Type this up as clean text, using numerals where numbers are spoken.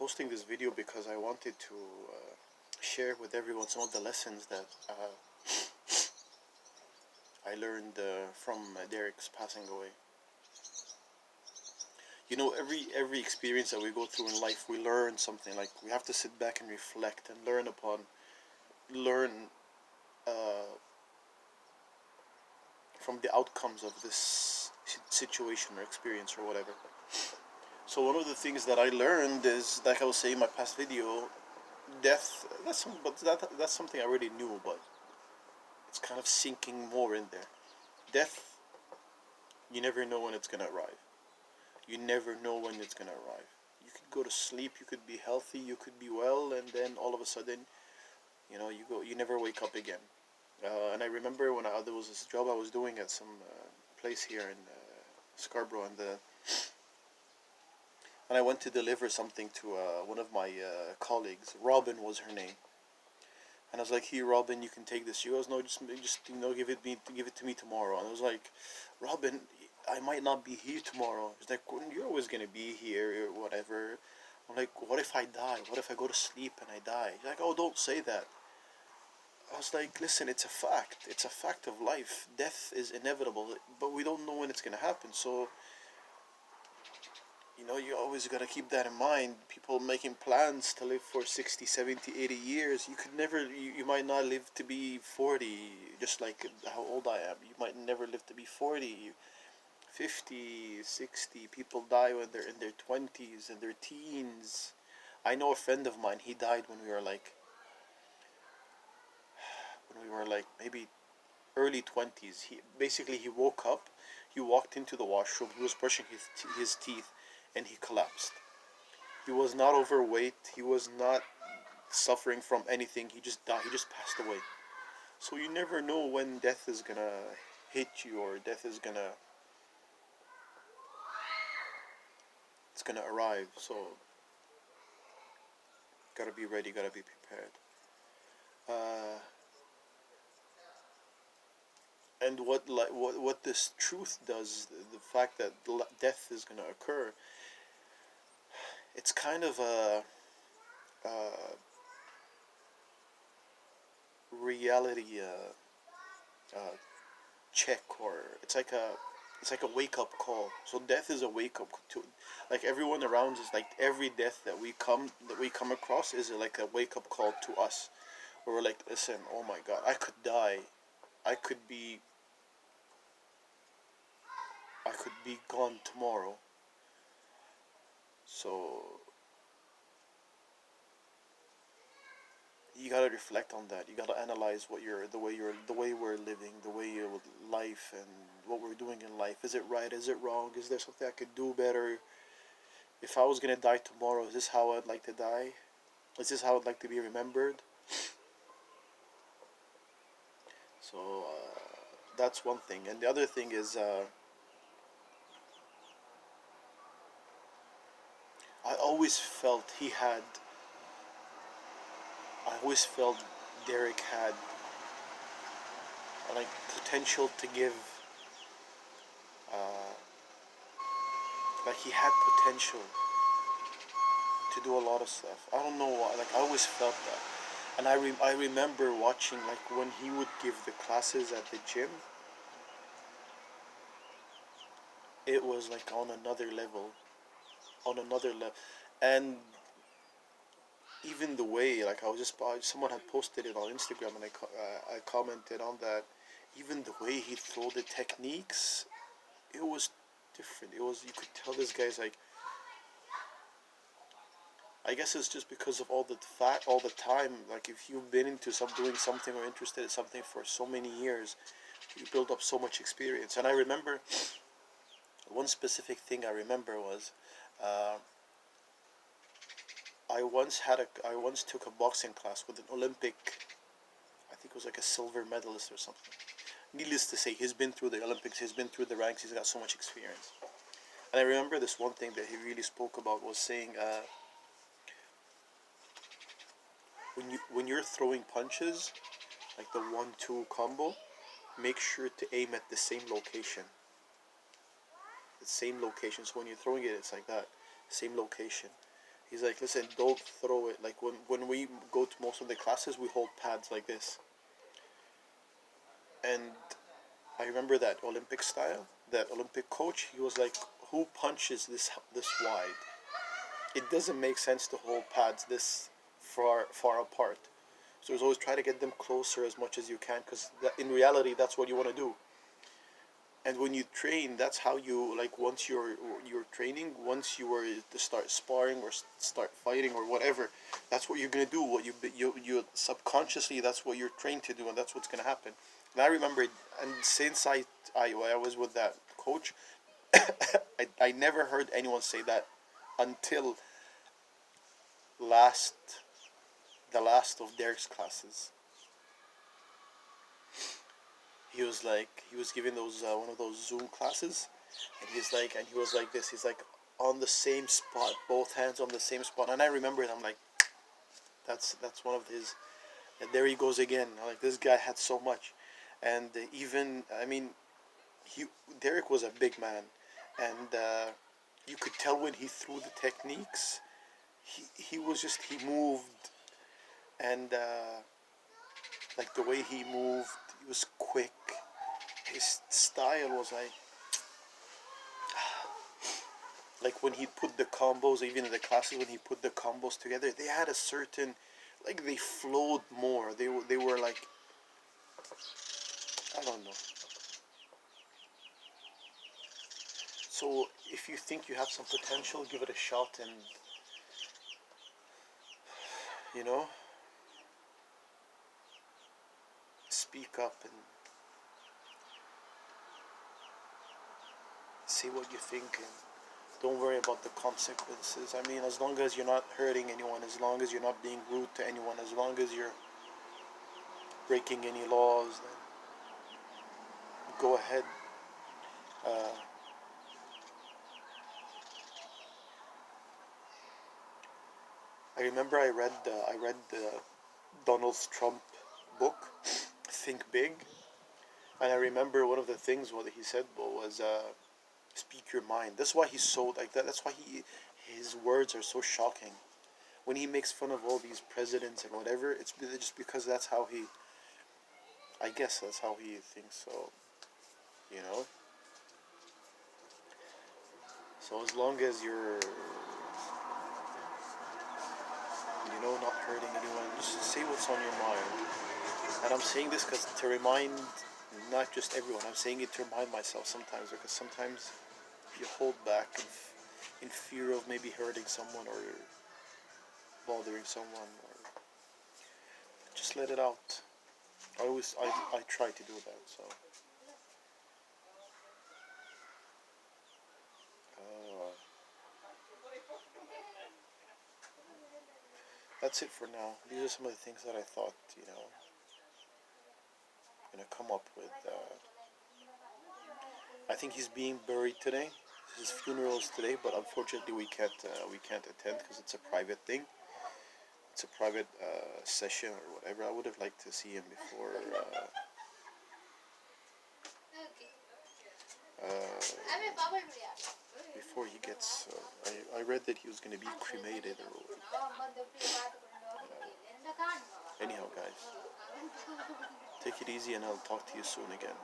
posting this video because I wanted to share with everyone some of the lessons that I learned from Derek's passing away. You know, every experience that we go through in life, we learn something. Like, we have to sit back and reflect and learn uh, from the outcomes of this situation or experience or whatever. So one of the things that I learned is, like I was saying in my past video, death. That's something I already knew, but it's kind of sinking more in there. Death, you never know when it's gonna arrive. You never know when it's gonna arrive. You could go to sleep, you could be healthy, you could be well, and then all of a sudden, you never wake up again. And I remember when there was this job I was doing at some place here in Scarborough, and I went to deliver something to one of my colleagues. Robin was her name. And I was like, "Here, Robin, you can take this." She goes, "No, just give it to me tomorrow." And I was like, "Robin, I might not be here tomorrow." She's like, "Well, you're always gonna be here, or whatever." I'm like, "What if I die? What if I go to sleep and I die?" She's like, "Oh, don't say that." I was like, "Listen, it's a fact. It's a fact of life. Death is inevitable, but we don't know when it's gonna happen. So, you always gotta keep that in mind. People making plans to live for 60, 70, 80 years. You might not live to be 40, just like how old I am. You might never live to be 40, 50, 60. People die when they're in their 20s and their teens. I know a friend of mine, he died when we were like maybe early 20s. He woke up, he walked into the washroom, he was brushing his teeth, and he collapsed. He was not overweight, he was not suffering from anything, he just died, he just passed away. So you never know when death is gonna hit you, or death is gonna it's gonna arrive. So gotta be ready, gotta be prepared. Uh, and what this truth does, the fact that death is gonna occur, it's kind of a reality check, or it's like a wake up call. So death is a wake up to, like, everyone around us. Like, every death that we come across is like a wake up call to us, where we're like, listen, oh my God, I could die, I could be I could be gone tomorrow. So you gotta reflect on that. You gotta analyze the way we're living, the way life, and what we're doing in life. Is it right? Is it wrong? Is there something I could do better? If I was gonna die tomorrow, is this how I'd like to die? Is this how I'd like to be remembered? So that's one thing. And the other thing is, I always felt he had. I always felt Derek had, like, potential to give. Uh, like, he had potential to do a lot of stuff. I don't know why. Like, I always felt that. And I remember watching, like, when he would give the classes at the gym, it was like on another level. On another level. And even the way, like, someone had posted it on Instagram, and I commented on that. Even the way he threw the techniques, it was different. You could tell this guy's like, I guess it's just because of all the time. Like, if you've been into doing something, or interested in something for so many years, you build up so much experience. And I remember one specific thing I remember was, uh, I once took a boxing class with an Olympic. I think it was like a silver medalist or something. Needless to say, he's been through the Olympics, he's been through the ranks, he's got so much experience. And I remember this one thing that he really spoke about was saying, when you're throwing punches, like the 1-2 combo, make sure to aim at the same location. The same location. So when you're throwing it, it's like that, same location. He's like, listen, don't throw it. Like when we go to most of the classes, we hold pads like this. And I remember that Olympic style, that Olympic coach. He was like, who punches this wide? It doesn't make sense to hold pads this far apart. So he's always try to get them closer as much as you can, because in reality, that's what you want to do. And when you train, that's how you, like, once you're training, once you were to start sparring or start fighting or whatever, that's what you're gonna do. What you subconsciously, that's what you're trained to do, and that's what's gonna happen. And I remember, and since I was with that coach, I never heard anyone say that until last the last of Derek's classes. He was giving those one of those Zoom classes, and he was like this. He's like on the same spot, both hands on the same spot. And I remember it. I'm like, that's one of his. And there he goes again. Like, this guy had so much, and even, I mean, he Derek was a big man, and you could tell when he threw the techniques. He moved, and like the way he moved, he was quick. His style was like when he put the combos, even in the classes when he put the combos together, they had a certain, like, they flowed more. They were like, I don't know. So if you think you have some potential, give it a shot, and you know, speak up and say what you think, and don't worry about the consequences. I mean, as long as you're not hurting anyone, as long as you're not being rude to anyone, as long as you're breaking any laws, then go ahead. Uh, I remember I read the Donald Trump book, Think Big, and I remember one of the things what he said was speak your mind. That's why he's so like that. That's why his words are so shocking. When he makes fun of all these presidents and whatever, it's just because that's how he. I guess that's how he thinks. So, you know. So as long as you're, not hurting anyone, just say what's on your mind. And I'm saying this because to remind not just everyone. I'm saying it to remind myself sometimes, because sometimes you hold back in fear of maybe hurting someone or bothering someone, or just let it out. I try to do that. So uh, that's it for now. These are some of the things that I thought, gonna come up with. I think he's being buried today. His funeral is today, but unfortunately we can't attend because it's a private thing. It's a private session or whatever. I would have liked to see him before he gets. I read that he was going to be cremated or. Anyhow, guys, take it easy, and I'll talk to you soon again.